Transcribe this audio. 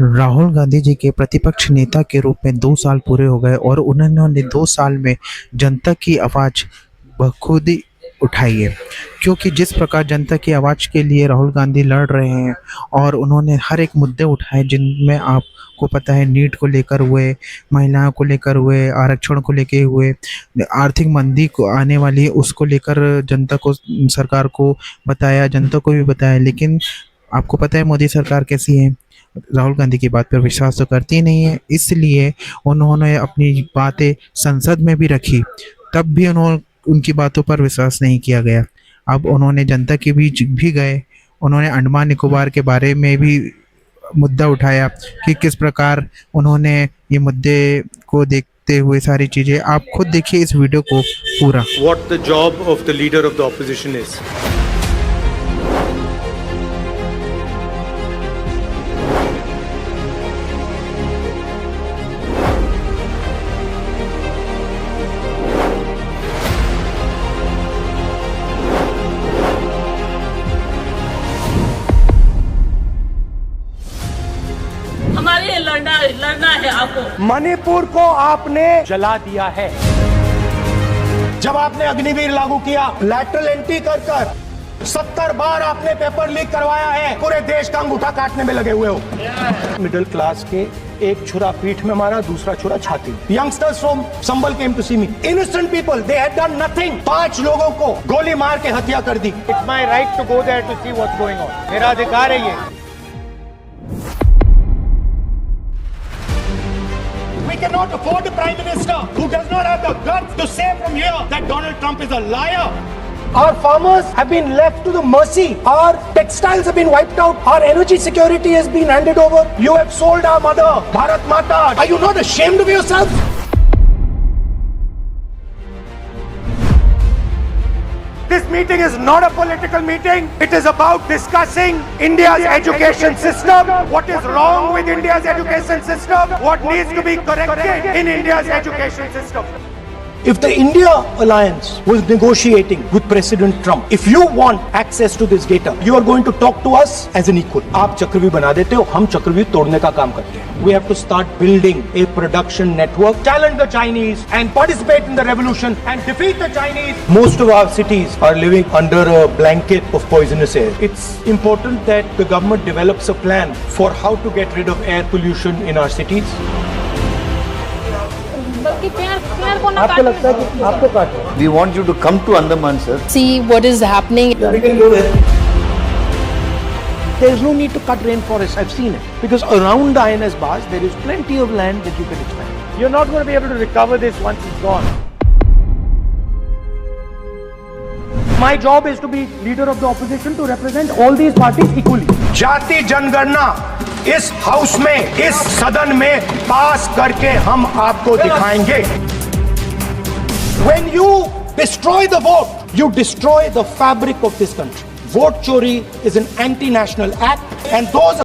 राहुल गांधी जी के प्रतिपक्ष नेता के रूप में 2 साल पूरे हो गए और उन्होंने 2 साल में जनता की आवाज़ बखूबी ही उठाई है। क्योंकि जिस प्रकार जनता की आवाज़ के लिए राहुल गांधी लड़ रहे हैं और उन्होंने हर एक मुद्दे उठाए जिनमें आपको पता है नीट को लेकर हुए, महिलाओं को लेकर हुए, आरक्षण को लेके हुए, आर्थिक मंदी को आने वाली है उसको लेकर जनता को सरकार को बताया, जनता को भी बताया। लेकिन आपको पता है मोदी सरकार कैसी है, राहुल गांधी की बात पर विश्वास तो करती नहीं है, इसलिए उन्होंने अपनी बातें संसद में भी रखी, तब भी उनकी बातों पर विश्वास नहीं किया गया। अब उन्होंने जनता के बीच भी गए, उन्होंने अंडमान निकोबार के बारे में भी मुद्दा उठाया कि किस प्रकार उन्होंने ये मुद्दे को देखते हुए सारी चीज़ें, आप खुद देखिए इस वीडियो को पूरा। What the job of the leader of the opposition is. हमारे लिए लड़ना है आपको। मणिपुर को आपने जला दिया है। जब आपने अग्निवीर लागू किया, लैटरल एंट्री कर 70 बार आपने पेपर लीक करवाया है, पूरे देश का अंगूठा काटने में लगे हुए हो। मिडिल क्लास के एक छुरा पीठ में मारा, दूसरा छुरा छाती में। Youngsters from Sambhal came to see me, innocent people, they had done nothing. 5 लोगों को गोली मार के हत्या कर दी। It's my right to go there to see what's going on. मेरा अधिकार है ये। We cannot afford a prime minister who does not have the guts to say from here that Donald Trump is a liar. Our farmers have been left to the mercy. Our textiles have been wiped out. Our energy security has been handed over. You have sold our mother, Bharat Mata. Are you not ashamed of yourself? This meeting is not a political meeting. It is about discussing India's education system. What is wrong with India's education system? What needs to be corrected in India's education system? If the India alliance was negotiating with President Trump, if you want access to this data, you are going to talk to us as an equal. आप चक्रव्यूह बना देते हो, हम चक्रव्यूह तोड़ने का काम करते हैं. We have to start building a production network, challenge the Chinese and participate in the revolution and defeat the Chinese. Most of our cities are living under a blanket of poisonous air. It's important that the government develops a plan for how to get rid of air pollution in our cities. आपको लगता है कि आपको काटो? We want you to come to Andaman, sir. See what is happening. We can go there. There is no need to cut rainforests. I've seen it because around the INS bars there is plenty of land that you can expand. You're not going to be able to recover this once it's gone. My job is to be leader of the opposition to represent all these parties equally. जाति जनगणना इस house में, इस सदन में पास करके हम आपको दिखाएंगे। When you destroy the vote, you destroy the fabric of this country. Vote chori is an anti-national act, and those